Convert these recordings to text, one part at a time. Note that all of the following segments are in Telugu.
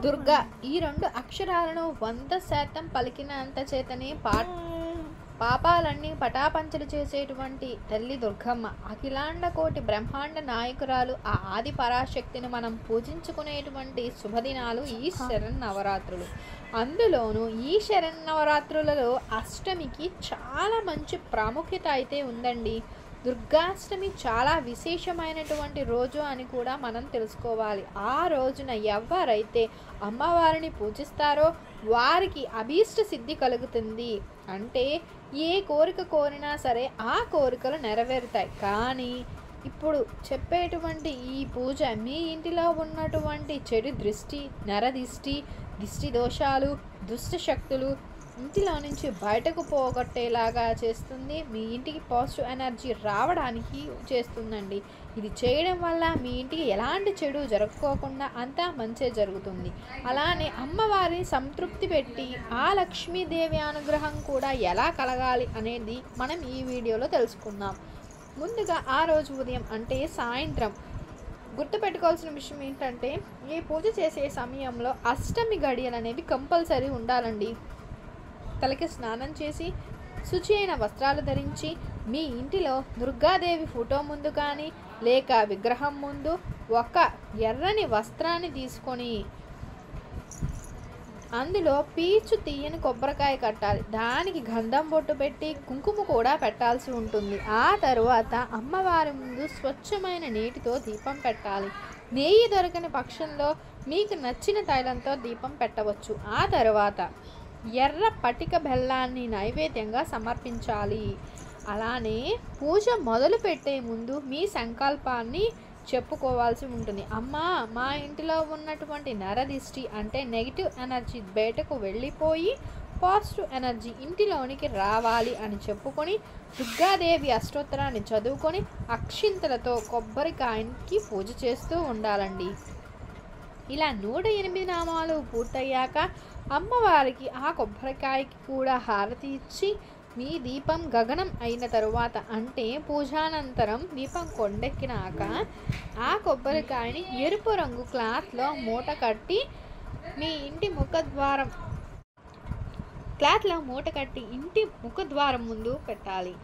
దుర్గా ఈ రెండు అక్షరాలను 100% పలికినంత చేతనే పాపాలన్నీ పటాపంచలు చేసేటువంటి తల్లి దుర్గమ్మ. అఖిలాండ కోటి బ్రహ్మాండ నాయకురాలు ఆ ఆది పరాశక్తిని మనం పూజించుకునేటువంటి శుభదినాలు ఈ శరన్నవరాత్రులు. అందులోనూ ఈ శరన్నవరాత్రులలో అష్టమికి చాలా మంచి ప్రాముఖ్యత అయితే ఉందండి. దుర్గాష్టమి చాలా విశేషమైనటువంటి రోజు అని కూడా మనం తెలుసుకోవాలి. ఆ రోజున ఎవరైతే అమ్మవారిని పూజిస్తారో వారికి అభీష్ట సిద్ధి కలుగుతుంది. అంటే ఏ కోరిక కోరినా సరే ఆ కోరికలు నెరవేరుతాయి. కానీ ఇప్పుడు చెప్పేటువంటి ఈ పూజ మీ ఇంటిలో ఉన్నటువంటి చెడు దృష్టి, నరదిష్టి, దిష్టి దోషాలు, దుష్ట శక్తులు ఇంటిలో నుంచి బయటకు పోగొట్టేలాగా చేస్తుంది. మీ ఇంటికి పాజిటివ్ ఎనర్జీ రావడానికి చేస్తుందండి. ఇది చేయడం వల్ల మీ ఇంటికి ఎలాంటి చెడు జరగకోకుండా అంతా మంచి జరుగుతుంది. అలానే అమ్మవారిని సంతృప్తి పెట్టి ఆ లక్ష్మీదేవి అనుగ్రహం కూడా ఎలా కలగాలి అనేది మనం ఈ వీడియోలో తెలుసుకుందాం. ముందుగా ఆ రోజు ఉదయం అంటే సాయంత్రం గుర్తుపెట్టుకోవాల్సిన విషయం ఏంటంటే ఈ పూజ చేసే సమయంలో అష్టమి గడియలు అనేవి కంపల్సరీ ఉండాలండి. తలకి స్నానం చేసి శుచి అయిన వస్త్రాలు ధరించి మీ ఇంటిలో దుర్గాదేవి ఫోటో ముందు కానీ లేక విగ్రహం ముందు ఒక ఎర్రని వస్త్రాన్ని తీసుకొని అందులో పీచు తీయని కొబ్బరికాయ కట్టాలి. దానికి గంధం బొట్టు పెట్టి కుంకుమ కూడా పెట్టాల్సి ఉంటుంది. ఆ తరువాత అమ్మవారి ముందు స్వచ్ఛమైన నీటితో దీపం పెట్టాలి. నెయ్యి దొరకని పక్షంలో మీకు నచ్చిన తైలంతో దీపం పెట్టవచ్చు. ఆ తరువాత ఎర్ర పటిక బెల్లాన్ని నైవేద్యంగా సమర్పించాలి. అలానే పూజ మొదలు పెట్టే ముందు మీ సంకల్పాన్ని చెప్పుకోవాల్సి ఉంటుంది. అమ్మా, మా ఇంటిలో ఉన్నటువంటి నరదిష్టి అంటే నెగిటివ్ ఎనర్జీ బయటకు వెళ్ళిపోయి పాజిటివ్ ఎనర్జీ ఇంటిలోనికి రావాలి అని చెప్పుకొని దుర్గాదేవి అష్టోత్తరాన్ని చదువుకొని అక్షింతలతో కొబ్బరికాయకి పూజ చేస్తూ ఉండాలండి. ఇలా 108 నామాలు పూర్తయ్యాక అమ్మవారికి ఆ కొబ్బరికాయకి కూడా హారతి ఇచ్చి మీ దీపం గగనం అయిన తరువాత అంటే పూజానంతరం దీపం కొండెక్కినాక ఆ కొబ్బరికాయని ఎరుపు రంగు క్లాత్లో మూట కట్టి మీ ఇంటి ముఖద్వారం ముందు పెట్టాలి.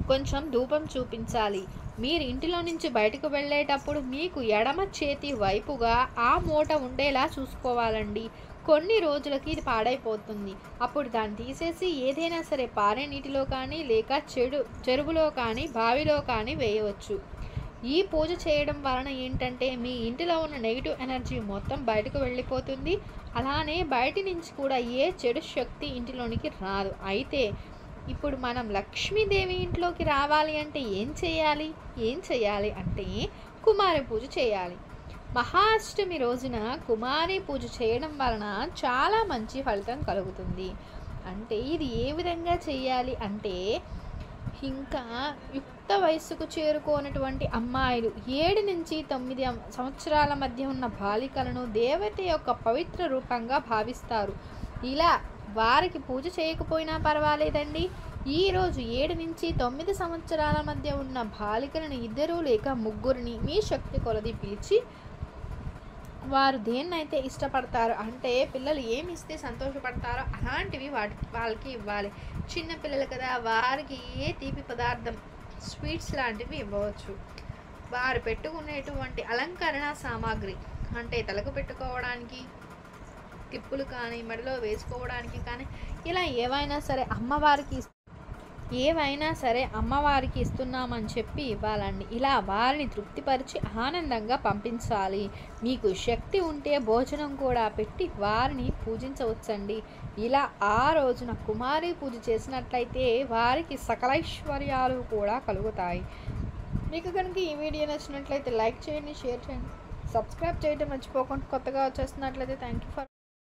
కొంచెం ధూపం చూపించాలి. మీరు ఇంటిలో నుంచి బయటకు వెళ్ళేటప్పుడు మీకు ఎడమ చేతి వైపుగా ఆ మూట ఉండేలా చూసుకోవాలండి. కొన్ని రోజులకి ఇది పాడైపోతుంది. అప్పుడు దాన్ని తీసేసి ఏదైనా సరే పారే నీటిలో కానీ లేక చెరువులో కానీ బావిలో కానీ వేయవచ్చు. ఈ పూజ చేయడం వలన ఏంటంటే మీ ఇంటిలో ఉన్న నెగిటివ్ ఎనర్జీ మొత్తం బయటకు వెళ్ళిపోతుంది. అలానే బయట నుంచి కూడా ఏ చెడు శక్తి ఇంటిలోనికి రాదు. అయితే ఇప్పుడు మనం లక్ష్మీదేవి ఇంట్లోకి రావాలి అంటే ఏం చేయాలి అంటే కుమారి పూజ చేయాలి. మహాష్టమి రోజున కుమారి పూజ చేయడం వలన చాలా మంచి ఫలితం కలుగుతుంది. అంటే ఇది ఏ విధంగా చేయాలి అంటే ఇంకా యుక్త వయస్సుకు చేరుకోనటువంటి అమ్మాయిలు 7 నుంచి 9 సంవత్సరాల మధ్య ఉన్న బాలికలను దేవత యొక్క పవిత్ర రూపంగా భావిస్తారు. ఇలా వారికి పూజ చేయకపోయినా పర్వాలేదండి. ఈరోజు 7 నుంచి 9 సంవత్సరాల మధ్య ఉన్న బాలికలను 2 లేక 3 మీ శక్తి కొలది పిలిచి వారు దేన్నైతే ఇష్టపడతారో అంటే పిల్లలు ఏమి ఇస్తే సంతోషపడతారో అలాంటివి వాళ్ళకి ఇవ్వాలి. చిన్న పిల్లలు కదా, వారికి ఏ తీపి పదార్థం స్వీట్స్ లాంటివి ఇవ్వవచ్చు. వారు పెట్టుకునేటువంటి అలంకరణ సామాగ్రి అంటే తలకు పెట్టుకోవడానికి టిప్పులు కానీ మెడలో వేసుకోవడానికి కానీ ఇలా ఏవైనా సరే అమ్మవారికి ఇస్తున్నామని చెప్పి ఇవ్వాలండి. ఇలా వారిని తృప్తిపరిచి ఆనందంగా పంపించాలి. మీకు శక్తి ఉంటే భోజనం కూడా పెట్టి వారిని పూజించవచ్చండి. ఇలా ఆ రోజున కుమారి పూజ చేసినట్లయితే వారికి సకలైశ్వర్యాలు కూడా కలుగుతాయి. మీకు కనుక ఈ వీడియో నచ్చినట్లయితే లైక్ చేయండి, షేర్ చేయండి, సబ్స్క్రైబ్ చేయడం మర్చిపోకుండా. కొత్తగా వచ్చేస్తున్నట్లయితే థ్యాంక్ యూ ఫర్